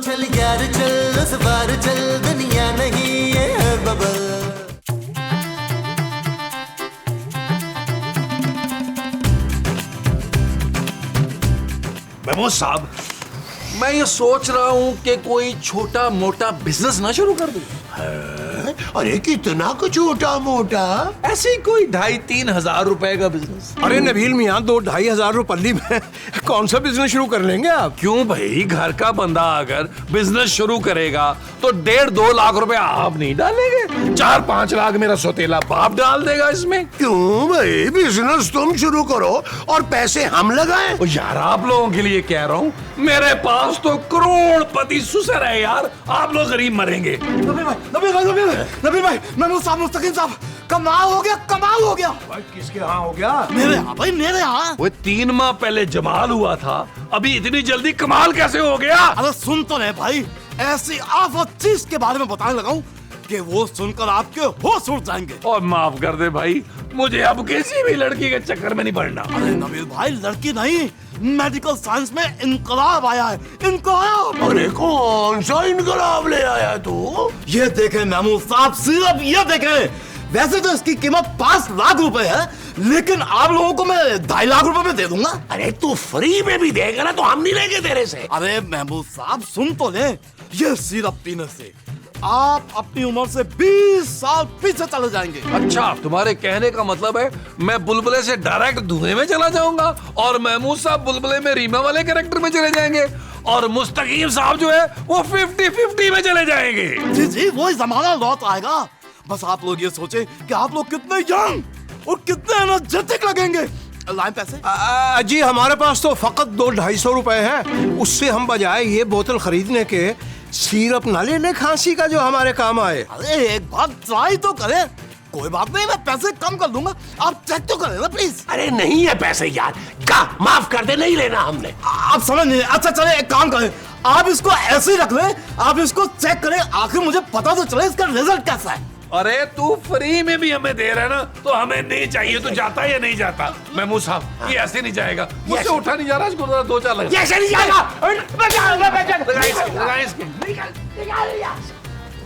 चल यार चल, उस बार चल, दुनिया नहीं ये है बबल। महमूद साहब, मैं ये सोच रहा हूँ कि कोई छोटा मोटा बिजनेस ना शुरू कर दूं। अरे कितना कुछ छोटा मोटा, ऐसे ही कोई 2,500-3 हजार रुपए का बिजनेस। अरे नबील मियाँ, 2-2.5 हजार रुपये में कौन सा बिजनेस शुरू कर लेंगे आप? क्यों भाई, घर का बंदा अगर बिजनेस शुरू करेगा तो 1.5-2 लाख रुपए आप नहीं डालेंगे, 4-5 लाख मेरा सौतेला बाप डाल देगा इसमें। क्यों भाई, बिजनेस तुम शुरू करो और पैसे हम लगाएं। ओ यार, आप लोगों के लिए कह रहा हूँ, मेरे पास तो करोड़पति सुसर है यार, आप लोग गरीब मरेंगे। नबील भाई, महमूद साहब, मुस्तकीम साहब, कमाल हो गया, कमाल हो गया। भाई किसके यहाँ हो गया? मेरे यहाँ भाई, मेरे यहाँ। वो 3 माह पहले जमाल हुआ था, अभी इतनी जल्दी कमाल कैसे हो गया? अरे सुन तो रहे भाई, ऐसी आफत चीज के बारे में बताने लगा हूँ कि वो सुनकर आपके होश उड़ जाएंगे। और माफ कर दे भाई, मुझे अब किसी भी लड़की के चक्कर में नहीं पड़ना। अरे नबील भाई, लड़की नहीं, मेडिकल साइंस में इनकलाब आया है, इनकलाब। अरे कौन सा इनकलाब ले आया तू? ये देखे महमूद साहब, सिर्फ ये देखे। वैसे तो इसकी कीमत 5 लाख रुपए है, लेकिन आप लोगों को मैं 2.5 लाख रुपए में दे दूंगा। अरे तू फ्री में भी देगा ना, तो हम नहीं लेंगे तेरे से। अरे महमूद साहब, सुन तो ले, ये सिरप पीने से आप अपनी उम्र से 20 साल पीछे चले जाएंगे। अच्छा, तुम्हारे कहने का मतलब है मैं बुलबुले से डायरेक्ट धुएं में चला जाऊंगा और महमूद साहब बुलबुले में रीमा वाले कैरेक्टर में चले जाएंगे और मुस्तकीम साहब जो है वो 50-50 में चले जाएंगे। जी जी, वही जमाना लौट आएगा। बस आप लोग ये सोचे कि आप लोग कितने यंग और कितने एनर्जेटिक लगेंगे। लाइन पैसे? जी हमारे पास तो फकत 200-250 रुपए है, उससे हम बजाय ये बोतल खरीदने के सिरप ना ले खांसी का जो हमारे काम आए। अरे एक बार ट्राई तो करें। कोई बात नहीं, मैं पैसे कम कर दूंगा, आप चेक तो करें ना प्लीज। अरे नहीं है पैसे यार, का माफ कर दे, नहीं लेना हमने। आप समझ नहीं। अच्छा चले, एक काम करें, आप इसको ऐसे ही रख लें, आप इसको चेक करें, आखिर मुझे पता तो चले इसका रिजल्ट कैसा है। अरे तू फ्री में भी हमें दे रहा है ना, तो हमें नहीं चाहिए। तो जाता है या नहीं जाता? महमूद साहब, ये ऐसे नहीं जाएगा, मुझसे उठा नहीं जा रहा, इसको 2-4 लगा। ऐसे नहीं जाएगा।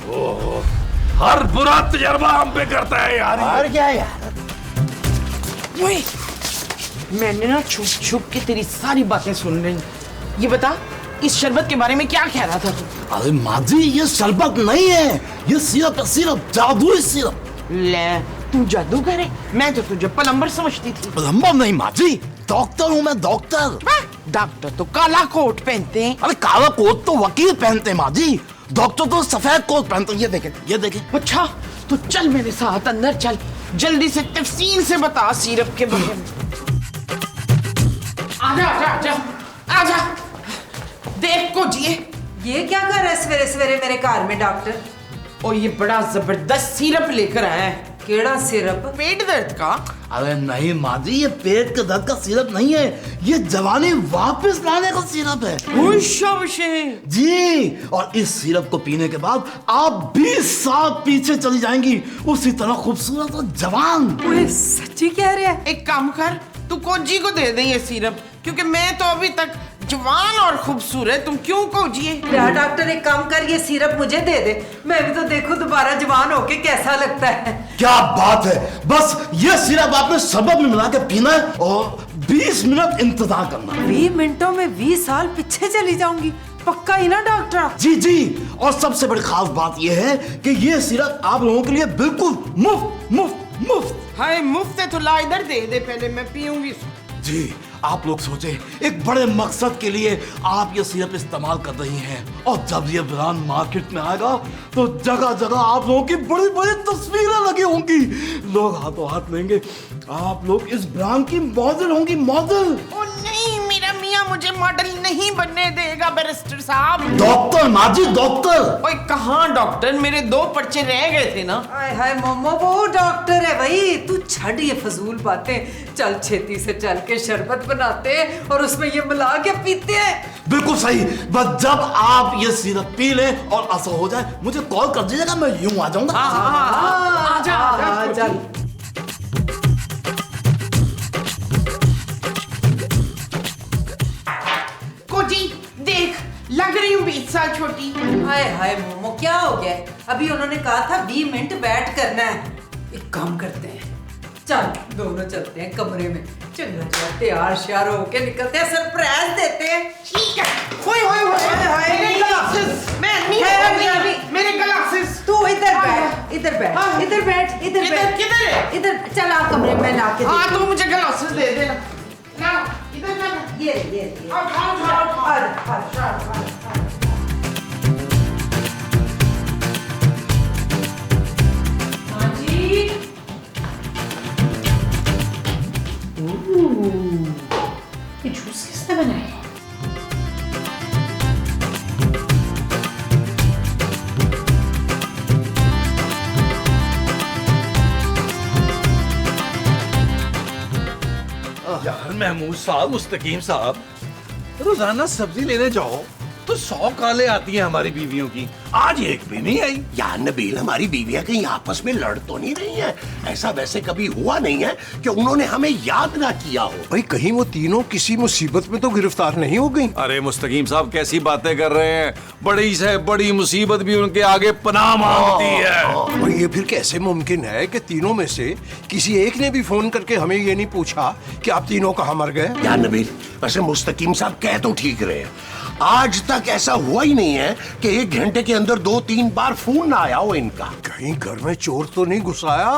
ओह, हर बुरा तजर्बा हम पे करता है यार। और क्या यार, वही मैंने ना छुप छुप के तेरी सारी बातें सुन रही। ये बता, इस शरबत के बारे में क्या कह रहा था तू? अरे माँ जी, ये शरबत नहीं है, ये सिरप है, सिरप, जादुई सिरप। ले, तू जादूगर है? मैं तो तुझे प्लम्बर समझती थी। प्लम्बर नहीं माँ जी, डॉक्टर हूँ मैं, डॉक्टर। डॉक्टर तो काला कोट पहनते हैं। अरे काला कोट तो वकील पहनते हैं माँ जी, डॉक्टर तो सफेद कोट पहनते हैं। ये देखें, ये देखें। अच्छा, तो चल मेरे साथ अंदर चल, जल्दी से तफसील से बता सिरप के बारे में। आजा आजा आजा आजा। देख को जी, ये क्या कर रहा है सवेरे सवेरे मेरे घर में डॉक्टर? और ये बड़ा जबरदस्त सिरप लेकर आया है। केड़ा सिरप? पेट दर्द का? अरे नहीं माँ जी, ये पेट के दर्द का सिरप नहीं है, ये जवानी वापस लाने का सिरप है जी। और इस सिरप को पीने के बाद आप 20 साल पीछे चली जाएंगी, उसी तरह खूबसूरत और जवान। ओए, सच्ची कह रहे हैं? एक काम कर, तू कोजी को दे दे ये सिरप, क्योंकि मैं तो अभी तक जवान और खूबसूरत, तुम क्यों कोजिए? यार डॉक्टर, एक काम कर, ये सिरप मुझे दे दे, मैं भी तो देखूं दोबारा जवान होके कैसा लगता है। क्या बात है, बस ये सिरप आपने शरबत में मिला के पीना है और 20 मिनट इंतजार करना। 20 मिनटों में 20 साल पीछे चली जाऊंगी, पक्का ही ना डॉक्टर? जी जी, और सबसे बड़ी खास बात यह है कि ये सिरप आप लोगों के लिए बिल्कुल मुफ्त मुफ्त मुफ्त। हाय, मुफ्त है तो ला इधर दे दे, पहले मैं पीऊंगी। जी, आप लोग सोचे एक बड़े मकसद के लिए आप ये सिरप इस्तेमाल कर रही हैं, और जब ये ब्रांड मार्केट में आएगा तो जगह जगह आप लोगों की बड़ी बड़ी तस्वीरें लगी होंगी, लोग हाथों हाथ लेंगे, आप लोग इस ब्रांड की मॉडल होंगी, मॉडल। ओ नहीं, मेरा मियाँ मुझे मॉडल नहीं बनने देगा बैरिस्टर साहब। डॉक्टर माँ जी, डॉक्टर। ओए कहाँ डॉक्टर, मेरे 2 पर्चे रह गए थे ना। हाय हाय मोमो, वो डॉक्टर है भाई, तू छड़ ये फजूल बातें, चल छेती से चल के शरबत बनाते हैं और उसमें ये मिला के पीते हैं। बिल्कुल सही, बस जब आप ये सिरप पी लें और असर हो जाए मुझे कॉल कर दीजिएगा, मैं यूं आ जाऊंगा। आजा आजा चल। कोजी देख, लग रही हूँ 20 साल छोटी। हाय हाय मोमो, क्या हो गया है? अभी उन्होंने कहा था 20 मिनट बैठ करना है। एक काम करते हैं, चल दोनों चलते हैं कमरे में, चंगा जा तैयार श्यार होके निकलते हैं, सरप्राइज देते हैं। ठीक है। ओए ओए ओए, मेरे ग्लासेस। मैं नहीं अभी मेरे ग्लासेस। तू इधर बैठ, इधर बैठ, हाँ। इधर बैठ, इधर किधर बैठ, किधर है? इधर चल आ कमरे में ला के हाँ दे। तो मुझे ग्लासेस दे देना। ना इधर ना। ये आओ आओ आओ। आ जा। हाँ जी। ये जूस किसने बनाया? यार महमूद साहब, मुस्तकीम साहब, रोजाना सब्जी लेने जाओ तो 100 काले आती हैं हमारी बीवियों की, आज एक भी नहीं आई। यार नबील, हमारी बीवियां कहीं आपस में लड़ तो नहीं रही हैं? ऐसा वैसे कभी हुआ नहीं है कि उन्होंने हमें याद ना किया हो। भाई कहीं वो तीनों किसी मुसीबत में तो गिरफ्तार नहीं हो गई? अरे मुस्तकीम साहब, कैसी बातें कर रहे हैं? बड़ी से बड़ी मुसीबत भी उनके आगे पनाह मांगती है। और ये फिर कैसे मुमकिन है कि तीनों में से किसी एक ने भी फोन करके हमें ये नहीं पूछा कि आप तीनों कहाँ मर गए? यार नबील, वैसे मुस्तकीम साहब कह तो ठीक रहे हैं, आज तक ऐसा हुआ ही नहीं है कि 1 घंटे के अंदर 2-3 बार फोन ना आया हो इनका। कहीं घर में चोर तो नहीं घुस आया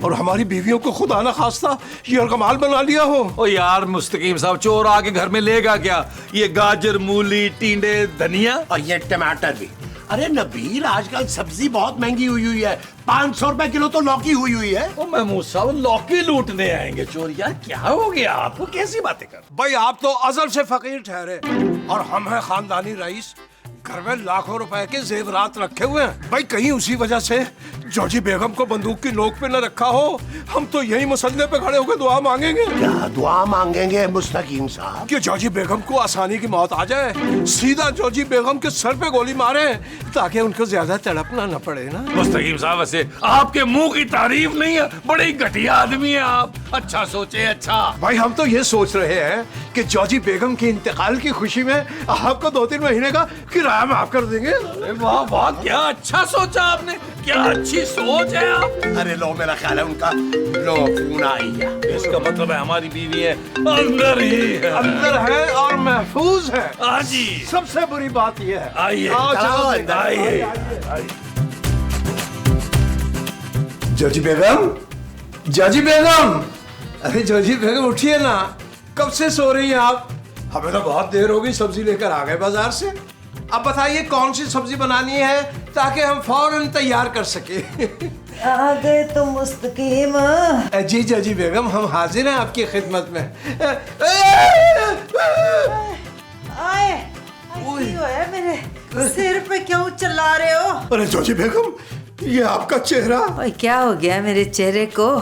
और हमारी बीवियों को खुदा ना खास्ता ये कमाल बना लिया हो? ओ यार मुस्तकीम साहब, चोर आके घर में लेगा क्या? ये गाजर, मूली, टींडे, धनिया और ये टमाटर भी। अरे नबील, आजकल सब्जी बहुत महंगी हुई है, 500 रुपए किलो तो लौकी हुई है। ओ महमूद साहब, लौकी लूटने आएंगे चोर? यार क्या हो गया आपको, कैसी बातें कर? भाई आप तो अजल से फकीर ठहरे और हम हैं खानदानी रईस। घर में लाखों रुपए के जेवरात रखे हुए हैं। भाई कहीं उसी वजह से जॉर्जी बेगम को बंदूक की नोक पे न रखा हो। हम तो यही मुसल्ले पे खड़े होकर दुआ मांगेंगे। क्या दुआ मांगेंगे मुस्तकीम साहब? कि जॉर्जी बेगम को आसानी की मौत आ जाए, सीधा जॉर्जी बेगम के सर पे गोली मारे ताकि उनको ज्यादा तड़पना न पड़े ना। मुस्तकीम साहब, वैसे आपके मुंह की तारीफ नहीं है, बड़े घटिया आदमी है आप। अच्छा सोचे, अच्छा। भाई हम तो ये सोच रहे हैं कि जॉर्जी बेगम के इंतकाल की खुशी में आपको 2-3 महीने का किराया माफ कर देंगे। अरे वाह वाह, क्या अच्छा सोचा आपने, क्या अच्छी सोच है आप। अरे लो, मेरा ख्याल है उनका लो फोन आई है। इसका मतलब है हमारी बीवी है अंदर ही है। अंदर है और महफूज है। हाँ जी, सबसे बुरी बात यह है। आइए आओ, चलो, अंदर, आइए। जॉर्जी बेगम, जॉर्जी बेगम, अरे जॉर्जी बेगम उठिए ना, कब से सो रही हैं आप? हमें तो बहुत देर हो गई, सब्जी लेकर आ गए बाजार से। अब बताइए कौन सी सब्जी बनानी है ताकि हम फौरन तैयार कर सके। आ गए तो मुस्तकीम। जी जॉर्जी बेगम, हम हाजिर हैं आपकी खिदमत में। आए की होया मेरे सिर पे, क्यों चिल्ला रहे हो? अरे जॉर्जी बेगम, ये आपका चेहरा। ओए क्या हो गया मेरे चेहरे को?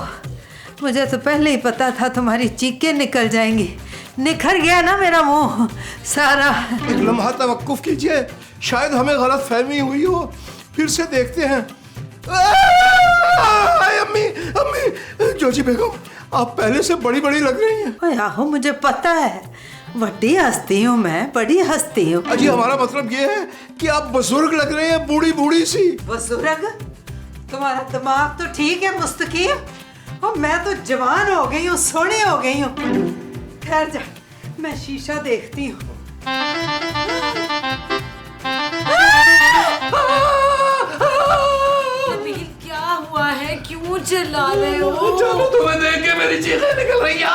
मुझे तो पहले ही पता था तुम्हारी चीखें निकल जाएंगी। निखर गया ना मेरा मुंह सारा। एक लम्हा तवक्कुफ कीजिए, शायद हमें गलत फहमी हुई हो, फिर से देखते हैं। अम्मी, अम्मी, जॉर्जी बेगम, आप पहले से बड़ी बड़ी लग रही हैं। ओए आहो, मुझे पता है, बड़ी हस्ती हूँ मैं, बड़ी हस्ती हूँ। अजी हमारा मतलब ये है कि आप बुजुर्ग लग रही हैं, बूढ़ी बूढ़ी सी। बुजुर्ग? तुम्हारा दिमाग तो ठीक है मुस्तकीम, और मैं तो जवान हो गई हूँ, सोहनी हो गई हूँ। ठहर जा, मैं शीशा देखती हूँ। क्या हुआ है, क्यों चिल्ला रहे हो? चलो, तुम्हें देख के मेरी चीखें निकल रही हैं।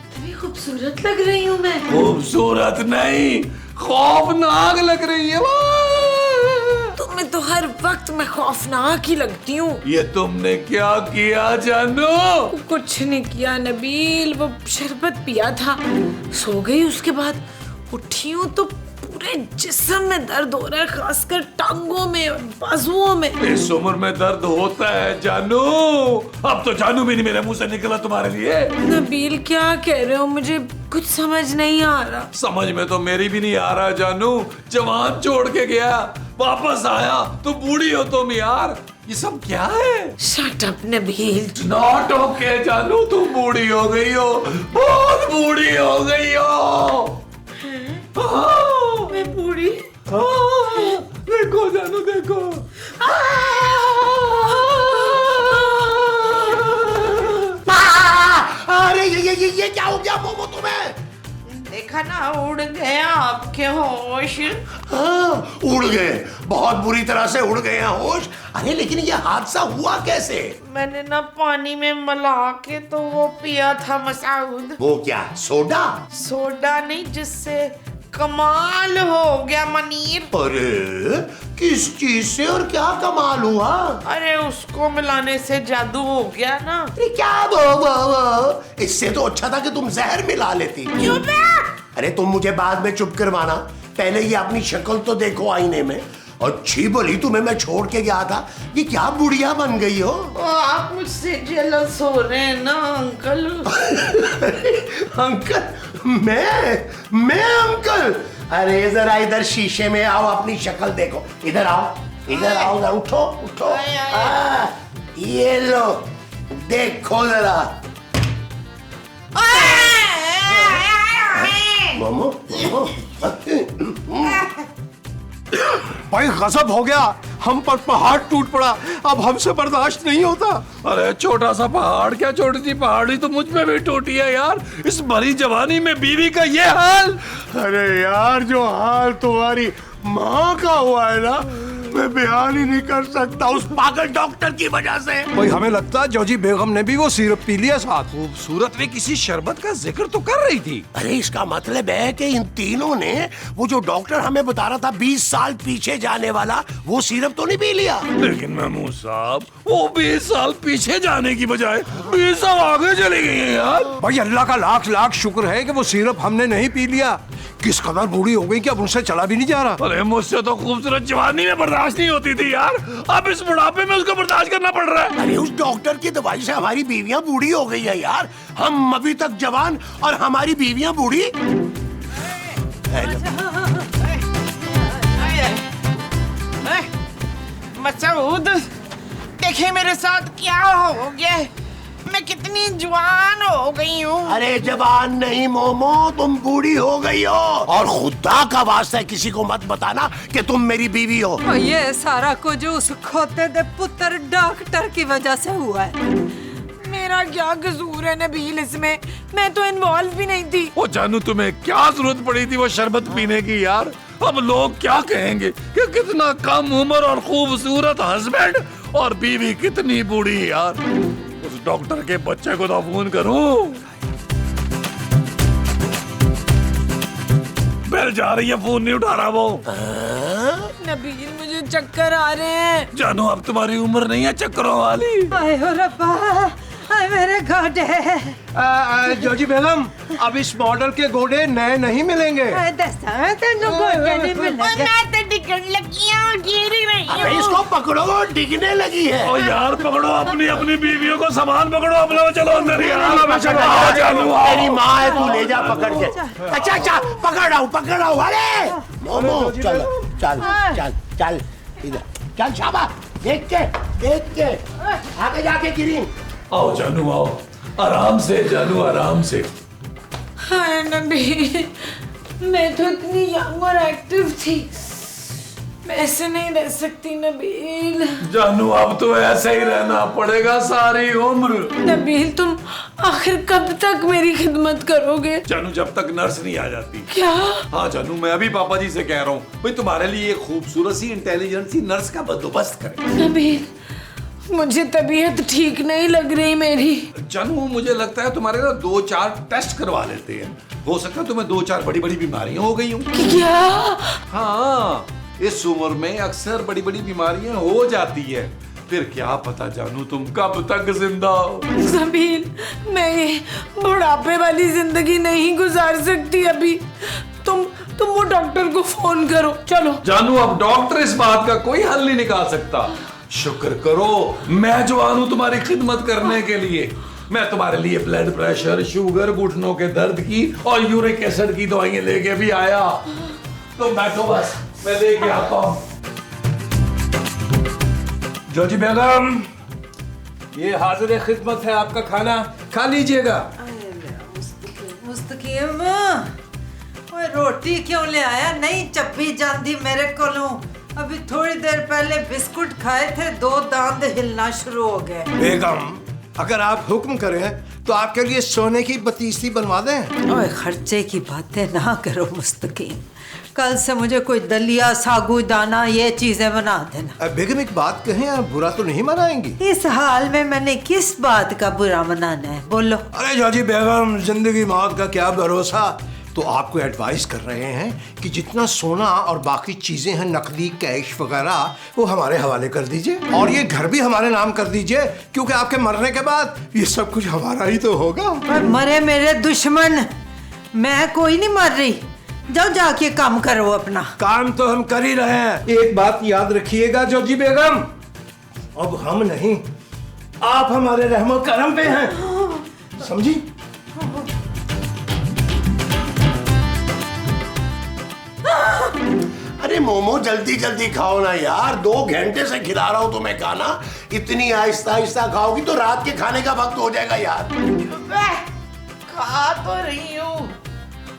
इतनी खूबसूरत लग रही हूँ मैं। खूबसूरत नहीं, खौफनाक लग रही है। तुम्हें तो हर वक्त मैं खौफनाक ही लगती हूँ। ये तुमने क्या किया जानू? कुछ नहीं किया नबील, वो शरबत पिया था, सो गई। उसके बाद उठी हूँ तो पूरे जिस्म में दर्द हो रहा है, खासकर टांगों में और बाजुओं में। इस उम्र में दर्द होता है जानू। अब तो जानू भी नहीं मेरे मुंह से निकला तुम्हारे लिए। नबील क्या कह रहे हो, मुझे कुछ समझ नहीं आ रहा। समझ में तो मेरी भी नहीं आ रहा जानू। जवान छोड़ के गया, वापस आया तो बूढ़ी हो तुम यार। ये सब क्या है? Shut up Nabeel. Not okay जानू, तुम बूढ़ी हो गई हो, बहुत बूढ़ी हो गई हो। मैं बूढ़ी। देखो जानू देखो। अरे ये क्या हो गया मोमो तुम्हें? देखा ना, उड़ गया आपके होश। हाँ, उड़ गए, बहुत बुरी तरह से उड़ गए हैं होश। अरे लेकिन ये हादसा हुआ कैसे? मैंने ना पानी में मिला के तो वो पिया था मसूद। वो क्या, सोडा? सोडा नहीं, जिससे कमाल हो गया मनीर। अरे किस चीज से और क्या कमाल हुआ? अरे उसको मिलाने से जादू हो गया ना। अरे क्या वो, इससे तो अच्छा था कि तुम जहर मिला लेती। चुप है। अरे तुम मुझे बाद में चुप करवाना, पहले ये अपनी शक्ल तो देखो आईने में। अच्छी भली तुम्हें मैं छोड़ के गया था, ये क्या बुढ़िया बन गई हो? आप मुझसे जेलस हो रहे हैं ना अंकल। अंकल? मैं अंकल? अरे जरा इधर शीशे में आओ, अपनी शक्ल देखो। इधर आओ, इधर आओ, जरा उठो उठो। ये लो देखो जरा। मोमो भाई गजब हो गया, हम पर पहाड़ टूट पड़ा, अब हमसे बर्दाश्त नहीं होता। अरे छोटा सा पहाड़ क्या, छोटी सी पहाड़ी तो मुझ पे भी टूटी है यार। इस भरी जवानी में बीवी का ये हाल। अरे यार, जो हाल तुम्हारी माँ का हुआ है ना, मैं बयान ही नहीं कर सकता, उस पागल डॉक्टर की वजह से। भाई हमें लगता है जॉजी बेगम ने भी वो सिरप पी लिया साथ। खूबसूरत ने किसी शरबत का जिक्र तो कर रही थी। अरे इसका मतलब है कि इन तीनों ने वो जो डॉक्टर हमें बता रहा था 20 साल पीछे जाने वाला, वो सिरप तो नहीं पी लिया। लेकिन महमूद साहब, वो 20 साल पीछे जाने की बजाय 20 साल आगे चली गई है यार। भाई अल्लाह का लाख लाख शुक्र है कि वो सिरप हमने नहीं पी लिया। किस कदर बूढ़ी हो गई कि अब उनसे चला भी नहीं जा रहा। अरे मुझसे तो खूबसूरत जवानी में बर्दाश्त नहीं होती थी यार, अब इस बुढ़ापे में उसको बर्दाश्त करना पड़ रहा है। अरे उस डॉक्टर की दवाई से हमारी बीवियां बूढ़ी हो गई है यार, हम अभी तक जवान और हमारी बीवियां बूढ़ी। मसूद, देखे मेरे साथ क्या हो गया, मैं कितनी जवान हो गई हूँ। अरे जवान नहीं मोमो, तुम बूढ़ी हो गई हो। और खुदा का वास्ता है किसी को मत बताना कि तुम मेरी बीवी हो। और ये सारा कुछ उस खोते दे पुत्र डॉक्टर की वजह से हुआ है। मेरा क्या कसूर है नबील इसमें, मैं तो इन्वॉल्व भी नहीं थी। ओ जानू, तुम्हें क्या जरूरत पड़ी थी वो शरबत पीने की यार? अब लोग क्या कहेंगे कि कितना कम उम्र और खूबसूरत हस्बैंड और बीवी कितनी बूढ़ी यार। उस डॉक्टर के बच्चे को तो फोन करूं। बेल जा रही है, फोन नहीं उठा रहा वो। नबील मुझे चक्कर आ रहे हैं। जानू, अब तुम्हारी उम्र नहीं है चक्करों वाली। आए हो रब्बा, आए मेरे गोडे। जॉजी बेगम, अब इस मॉडल के घोड़े नए नहीं मिलेंगे। दसा तेनू गोडे नहीं मिलेंगे। मैं तो टिकट लगी हूँ, गिर ही रही अरे हूँ। इसको पकड़ो, वो डिगने लगी है। ओ यार पकड़ो, अपनी अपनी बीवियों को सामान पकड़ो अपना। चलो अंदर यार, चलो, आओ जानू, आओ। तेरी माँ है, तू ले जा पकड़ के। अच्छा अच्छा, पकड़ रहा हूँ। अरे मोमो चल चल चल चल, इधर चल, शाबाश। देख के आगे जाके गिरी। आओ जानू, आओ, आराम से जानू, आराम से। हाय नबील, मैं तो इतनी यंग और एक्टिव थी, मैं ऐसे नहीं रह सकती नबील। जानू, अब तो ऐसे ही रहना पड़ेगा सारी उम्र। नबील, तुम आखिर कब तक मेरी खिदमत करोगे? जानू, जब तक नर्स नहीं आ जाती। क्या? हाँ जानू, मैं अभी पापा जी से कह रहा हूँ भाई तुम्हारे लिए एक खूबसूरत सी इंटेलिजेंट सी नर्स का बंदोबस्त करें। नबील, मुझे तबीयत ठीक नहीं लग रही मेरी। जानू, मुझे लगता है तुम्हारे ना 2-4 टेस्ट करवा लेते हैं, हो सकता है तुम्हें 2-4 बड़ी बड़ी बीमारियां हो गई हों। क्या? हाँ, इस उम्र में अक्सर बड़ी बड़ी बीमारियां हो जाती है, फिर क्या पता जानू तुम कब तक जिंदा हो। नबील, मैं ये बुढ़ापे वाली जिंदगी नहीं गुजार सकती अभी। तुम वो डॉक्टर को फोन करो, चलो। जानू, अब डॉक्टर इस बात का कोई हल नहीं निकाल सकता। शुक्र करो मैं जवान हूं तुम्हारी खिदमत करने के लिए। मैं तुम्हारे लिए ब्लड प्रेशर, शुगर, घुटनों के दर्द की और यूरिक एसिड की दवाइयां लेके भी आया। तो बैठो बस, मैं लेके आता हूं। जॉजी बेगम, ये हाजिर खिदमत है, आपका खाना खा लीजिएगा। मुस्तकीम, ओए रोटी क्यों ले आया? नहीं चप्पी जाती मेरे कोलों। अभी थोड़ी देर पहले बिस्कुट खाए थे, 2 दांत हिलना शुरू हो गए। बेगम, अगर आप हुक्म करें तो आपके लिए सोने की बतीसी बनवा दें। ओए खर्चे की बातें ना करो मुस्तकीम। कल से मुझे कोई दलिया, सागू दाना, ये चीजें बना देना। बेगम एक बात कहें, आप बुरा तो नहीं मनाएंगी? इस हाल में मैंने किस बात का बुरा मनाना है, बोलो। अरे जाजी बेगम, जिंदगी मौत का क्या भरोसा। तो आपको एडवाइस कर रहे हैं कि जितना सोना और बाकी चीजें हैं, नकदी, कैश वगैरह, वो हमारे हवाले कर दीजिए और ये घर भी हमारे नाम कर दीजिए, क्योंकि आपके मरने के बाद ये सब कुछ हमारा ही तो होगा। मरे मेरे दुश्मन, मैं कोई नहीं मर रही। जाओ जाके काम करो अपना। काम तो हम कर ही रहे हैं। एक बात याद रखिएगा जोजी बेगम, अब हम नहीं, आप हमारे रहमो करम पे हैं, समझी? अरे मोमो जल्दी जल्दी खाओ ना यार, 2 घंटे से खिला रहा हूँ तुम्हें खाना। इतनी आहिस्ता आहिस्ता खाओगी तो रात के खाने का वक्त हो जाएगा यार। खा तो रही हूँ,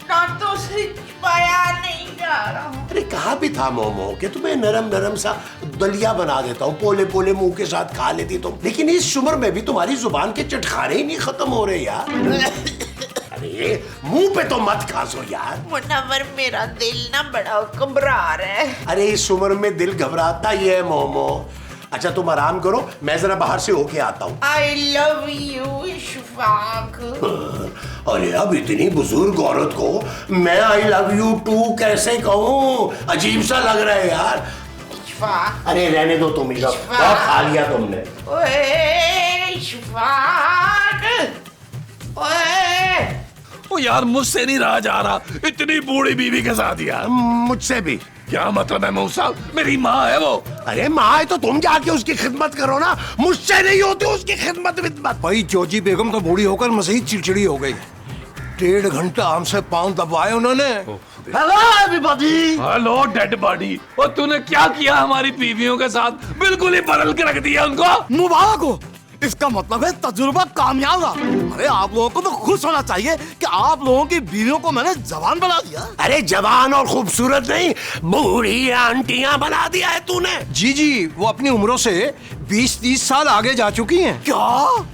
दांत तो से पाया नहीं जा रहा। अरे कहा भी था मोमो कि तुम्हें नरम नरम सा दलिया बना देता हूँ, पोले पोले मुंह के साथ खा लेती तुम। लेकिन इस उम्र में भी तुम्हारी जुबान के चटखारे ही नहीं खत्म हो रहे यार। अरे मुंह पे तो मत खासो यार। मुनव्वर, मेरा दिल ना बड़ा घबरा रहा है। अरे इस उम्र में दिल घबराता ही है मोमो। अच्छा तुम आराम करो, मैं जरा बाहर से होके आता हूँ। I love you, Ishfaq. अरे अब इतनी बुजुर्ग औरत को मैं आई लव यू टू कैसे कहूँ? अजीब सा लग रहा है यार। इशफाक। अरे रहने दो तुम ही, बहुत खा लिया तुमने। ओए इशफाक, ओए। ओ यार, मुझसे नहीं रहा जा रहा इतनी बूढ़ी बीवी के साथ यार। मुझसे भी। क्या मतलब है मऊ साहब? मेरी माँ है वो। अरे माँ है तो तुम जाके उसकी खिदमत करो ना, मुझसे नहीं होती उसकी खिदमत विदमत। भाई जोजी बेगम तो बूढ़ी होकर मजीद चिड़चिड़ी हो गई। 1.5 घंटा हमसे पांव दबाए उन्होंने। Hello everybody. Hello dead body. और तूने क्या किया हमारी बीवियों के साथ? बिल्कुल ही बदल के रख दिया उनको। मुबारक हो, इसका मतलब है तजुर्बा कामयाब रहा। अरे आप लोगों को तो खुश होना चाहिए कि आप लोगों की बीवियों को मैंने जवान बना दिया। अरे जवान और खूबसूरत नहीं, बूढ़ी आंटियां बना दिया है तूने। जी जी, वो अपनी उम्रों से 20-30 साल आगे जा चुकी हैं। क्या?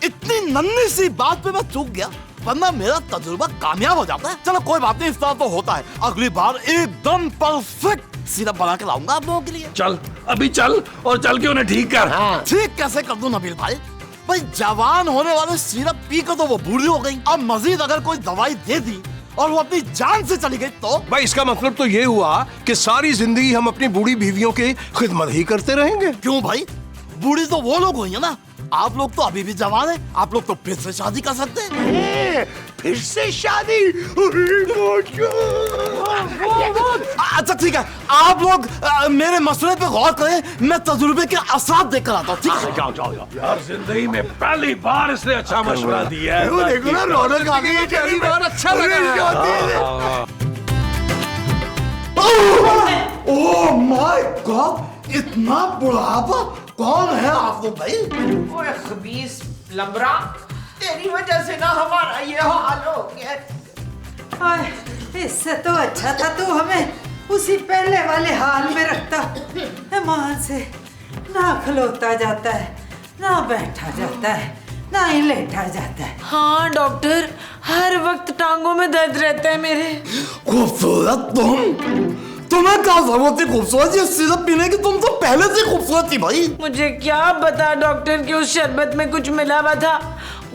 इतनी नन्ही सी बात पे मैं चूक गया, वरना मेरा तजुर्बा कामयाब हो जाता है। चलो कोई बात नहीं, इस तरह तो होता है। अगली बार एकदम परफेक्ट सिरप बना के लाऊंगा आप लोगों के लिए। चल अभी चल, और चल के उन्हें ठीक कर। हाँ। ठीक कैसे कर दूं नबील भाई? भाई जवान होने वाले सिरप पी कर तो वो बूढ़ी हो गई, अब मजीद अगर कोई दवाई दे दी और वो अपनी जान से चली गई तो? भाई इसका मतलब तो ये हुआ कि सारी जिंदगी हम अपनी बूढ़ी बीवियों की खिदमत ही करते रहेंगे। क्यों भाई? बूढ़ी तो वो लोग हुई है ना, आप लोग तो अभी भी जवान हैं, आप लोग तो फिर से शादी कर सकते हैं। फिर से शादी? अच्छा ठीक है, आप लोग मेरे मसले पे गौर करें, मैं तजुर्बे के असरात देख कर आता हूँ। ठीक है, जाओ जाओ जाओ। यार जिंदगी में पहली बार इसने अच्छा मशवरा दिया है। वो देखो ना, रौनक आ गई है। पहली बार अच्छा लगा। ओह माय गॉड, इतना बुढ़ापा! कौन है आप लोग भाई? ओए खबीस लंबरा, तेरी वजह से ना हमारा ये हाल हो गया। आए, इससे तो अच्छा था तू हमें उसी पहले वाले हाल में रखता। मां से ना खलोता जाता है, ना बैठा जाता है, ना ही लेटा जाता है। हाँ डॉक्टर, हर वक्त टांगों में दर्द रहता है मेरे। खूबसूरत तुम्हें क्या जरूरत थी खूबसूरत ये सिरप पीने की? तुम तो पहले से खूबसूरत थी भाई। मुझे क्या पता डॉक्टर कि उस शरबत में कुछ मिला हुआ था।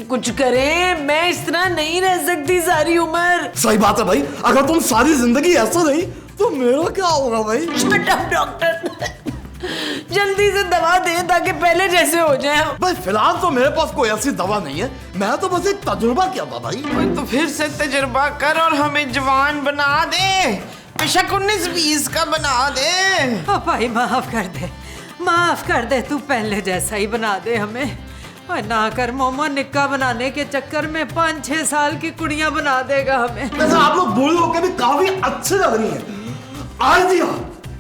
कुछ करें, मैं इस तरह नहीं रह सकती सारी उम्र। सही बात है भाई, अगर तुम सारी जिंदगी ऐसा रही तो मेरा क्या होगा भाई? डॉक्टर जल्दी से दवा दे ताकि पहले जैसे हो जाए। भाई फिलहाल तो मेरे पास कोई ऐसी दवा नहीं है, मैं तो बस एक तजुर्बा किया था भाई। तो फिर से तजुर्बा कर और हमें जवान बना दे, बेशक 19-20 का बना दे। ओ भाई माफ कर दे, माफ कर दे, तू पहले जैसा ही बना दे हमें। और ना कर मोमो, निक्का बनाने के चक्कर में 5-6 साल की कुड़ियां बना देगा हमें। वैसे आप लोग बूढ़े होकर भी काफी अच्छे लग रही हैं। आइडिया,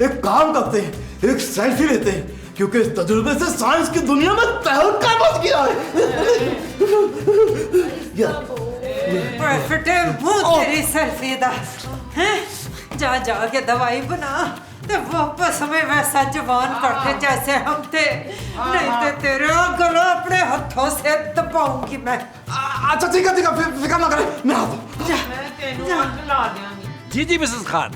एक काम करते हैं, एक सेल्फी लेते हैं, क्योंकि इस तजुर्बे से साइंस की दुनिया में तहलका मच गया है। मुंह तेरी सेल्फी दा। हैं जा जा के दवाई बना तो वापस हमें वैसा जवान करते जैसे हम थे, नहीं तो तेरा गला अपने हाथों से दबाऊंगी मैं। अच्छा ठीक है फिक्र ना करें, मैं आता हूँ। जी जी मिसेस खान,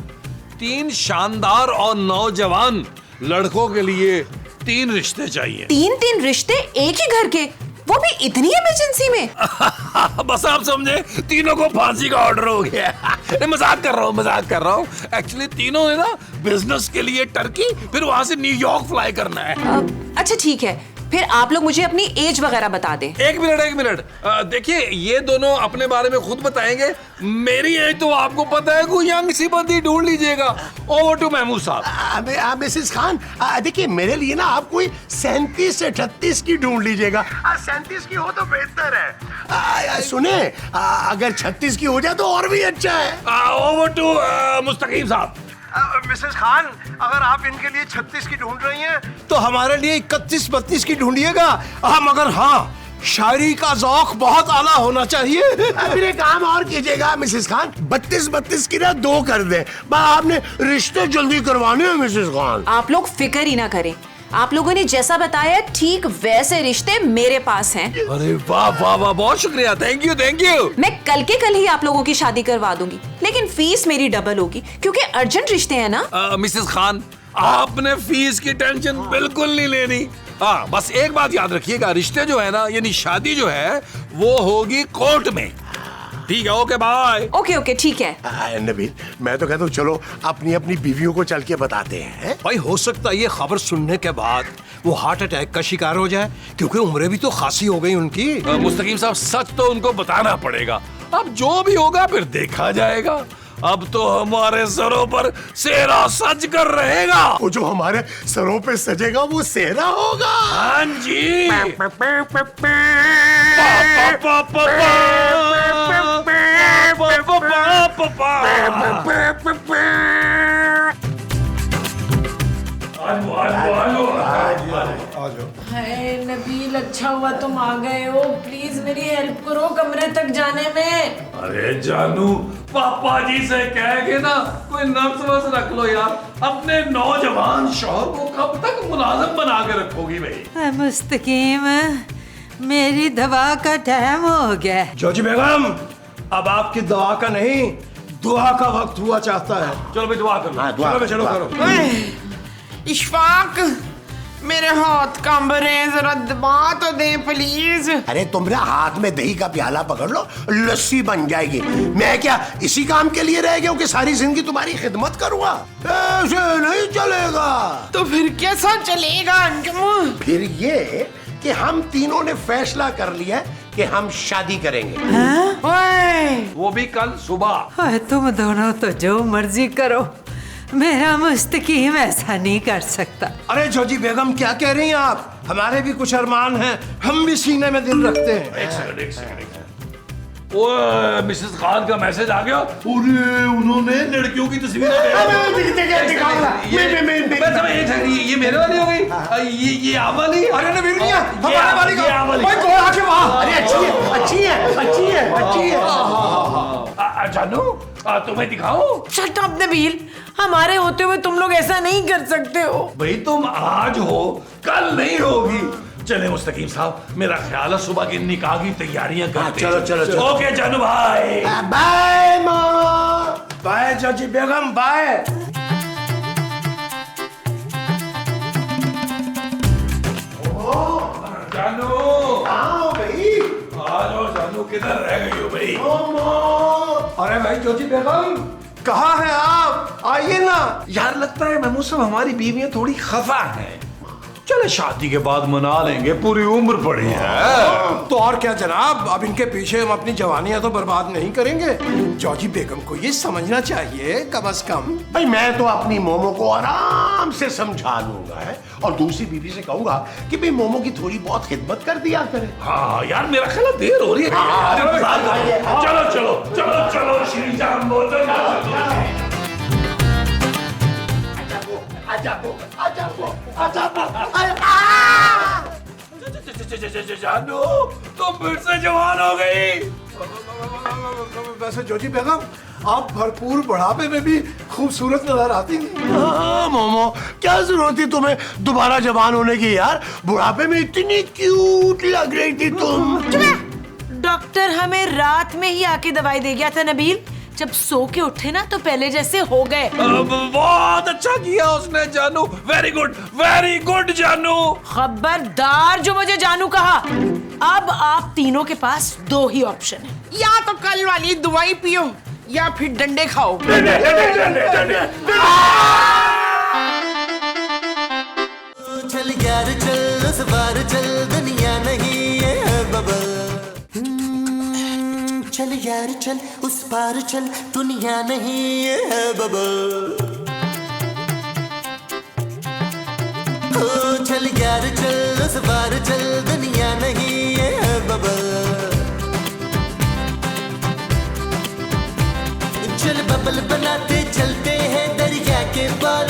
3 शानदार और नौजवान लड़कों के लिए 3 रिश्ते चाहिए। 3 रिश्ते एक ही घर के, वो भी इतनी इमरजेंसी में? बस आप समझे, तीनों को फांसी का ऑर्डर हो गया। नहीं, मजाक कर रहा हूँ। एक्चुअली तीनों ने ना बिजनेस के लिए टर्की, फिर वहां से न्यूयॉर्क फ्लाई करना है। अच्छा ठीक है, फिर आप लोग मुझे अपनी एज वगैरह बता दें। एक मिनट, देखिए ये दोनों अपने बारे में खुद बताएंगे। मेरी एज तो आपको पता है, कोई यंग सी बंदी ढूंढ लीजिएगा। ओवर टू महमूद साहब। मिसेस खान, देखिए मेरे लिए ना आप कोई 37 से 38 की ढूंढ लीजिएगा। 37 की हो तो बेहतर है। सुने, अगर 36 की हो जाए तो और भी अच्छा है। ओवर टू मुस्तकीम साहब। मिसेस खान, अगर आप इनके लिए 36 की ढूंढ रही हैं तो हमारे लिए 31-32 की ढूंढिएगा। हम अगर हाँ, शायरी का ज़ौक़ बहुत आला होना चाहिए। फिर एक काम और कीजिएगा मिसेस खान, 32 की ना 2 कर दे। आपने रिश्ते जल्दी करवाने हैं मिसेस खान। आप लोग फिक्र ही ना करें, आप लोगों ने जैसा बताया ठीक वैसे रिश्ते मेरे पास हैं। अरे वाह वाह वाह, बहुत शुक्रिया, थैंक यू। मैं कल के कल ही आप लोगों की शादी करवा दूंगी, लेकिन फीस मेरी डबल होगी क्योंकि अर्जेंट रिश्ते हैं ना। मिसेस खान, आपने फीस की टेंशन बिल्कुल नहीं लेनी। हाँ, बस एक बात याद रखिएगा, रिश्ते जो है ना, यानी शादी जो है, वो होगी कोर्ट में। ठीक है, ओके बाय। ओके ठीक है। नबील, मैं तो कहता हूँ चलो अपनी अपनी बीवियों को चल के बताते हैं। भाई हो सकता है ये खबर सुनने के बाद वो हार्ट अटैक का शिकार हो जाए, क्योंकि उम्रें भी तो खासी हो गई उनकी। मुस्तकीम साहब, सच तो उनको बताना पड़ेगा। अब जो भी होगा फिर देखा जाएगा। अब तो हमारे सरों पर सेहरा सज कर रहेगा। वो जो हमारे सरों पे सजेगा वो सेहरा होगा। हाँ जी। हाय नबील, अच्छा हुआ तुम आ गए हो। प्लीज मेरी हेल्प करो कमरे तक जाने में। अरे जानू, पापा जी से कह के ना कोई नर्स वर्स रख लो यार। अपने नौजवान शौहर को कब तक मुलाजिम बना के रखोगी भाई? मुस्तकीम, मेरी दवा का टाइम हो गया। जोजी बेगम, अब आपकी दवा का नहीं, दुआ का वक्त हुआ चाहता है। चलो भाई दुआ करो। चलो करो। इशफाक, मेरे हाथ कांब रहे हैं, जरा दबा तो दे प्लीज। अरे तुम ना हाथ में दही का प्याला पकड़ लो, लस्सी बन जाएगी। मैं क्या इसी काम के लिए रह गया हूँ कि सारी जिंदगी तुम्हारी खिदमत करूँगा? ऐसे नहीं चलेगा। तो फिर कैसा चलेगा अंजुम? फिर ये कि हम तीनों ने फैसला कर लिया है कि हम शादी करेंगे। वो भी कल सुबह। तुम दोनों तो जो मर्जी करो, मेरा मुस्तकीम ऐसा नहीं कर सकता। अरे जोजी बेगम, क्या कह रही हैं आप? हमारे भी कुछ अरमान हैं, हम भी सीने में दिल रखते हैं। एक सेकंड। ओए, मिसेस खान का मैसेज आ गया। अरे उन्होंने लड़कियों की तस्वीरें ये मेरे वाली हो गई, ये आप वाली। अरे नबील भैया, हमारे वाली का। आप वाली। भाई कोई आके वहाँ। अरे अच्छी है। जानू, तुम्हें दिखाओ। शट अप नबील, हमारे होते हुए तुम लोग ऐसा नहीं कर सकते हो। भाई तुम आज हो, कल नहीं होगी। चले मुस्तकीम साहब, मेरा ख्याल है सुबह की निकाह की तैयारियां करते हैं। चलो। ओके जानू भाई। बाय माँ। बाय जोजी बेगम, बाय। जानू, आओ भाई। आ जाओ जानू, किधर रह गई हो भाई? अरे भाई जोजी बेगम, कहाँ हैं आप? आइए ना। यार लगता है महमूद साहब हमारी बीवियां थोड़ी खफा हैं। चले शादी के बाद मना लेंगे, पूरी उम्र पड़ी है। तो और क्या जनाब, अब इनके पीछे हम अपनी जवानियां तो बर्बाद नहीं करेंगे। जॉजी बेगम को ये समझना चाहिए कम से कम। भाई मैं तो अपनी मोमो को आराम से समझा लूंगा है, और दूसरी बीवी से कहूंगा कि भाई मोमो की थोड़ी बहुत खिदमत कर दिया करे। हाँ यार, मेरा ख्याल है देर हो रही है। चलो श्रीजाम बोतल। जानू, तुम फिर से जवान हो गई। वैसे जोजी बेगम, आप भरपूर बुढ़ापे में भी खूबसूरत नजर आती हैं। हाँ, मोमो क्या जरूरत थी तुम्हें दोबारा जवान होने की यार? बुढ़ापे में इतनी क्यूट लग रही थी तुम। डॉक्टर हमें रात में ही आके दवाई दे गया था नबील, जब सो के उठे ना तो पहले जैसे हो गए। बहुत अच्छा किया उसने जानू, वेरी गुड जानू। खबरदार जो मुझे जानू कहा। अब आप तीनों के पास दो ही ऑप्शन है, या तो कल वाली दवाई पियो या फिर डंडे खाओ। चल यार चल उस बार चल दुनिया नहीं है बबल। चल यार चल उस पार चल दुनिया नहीं है बबल। ओ चल यार चल उस पार चल दुनिया नहीं है बबल। चल बबल बनाते चलते हैं दरिया के पार।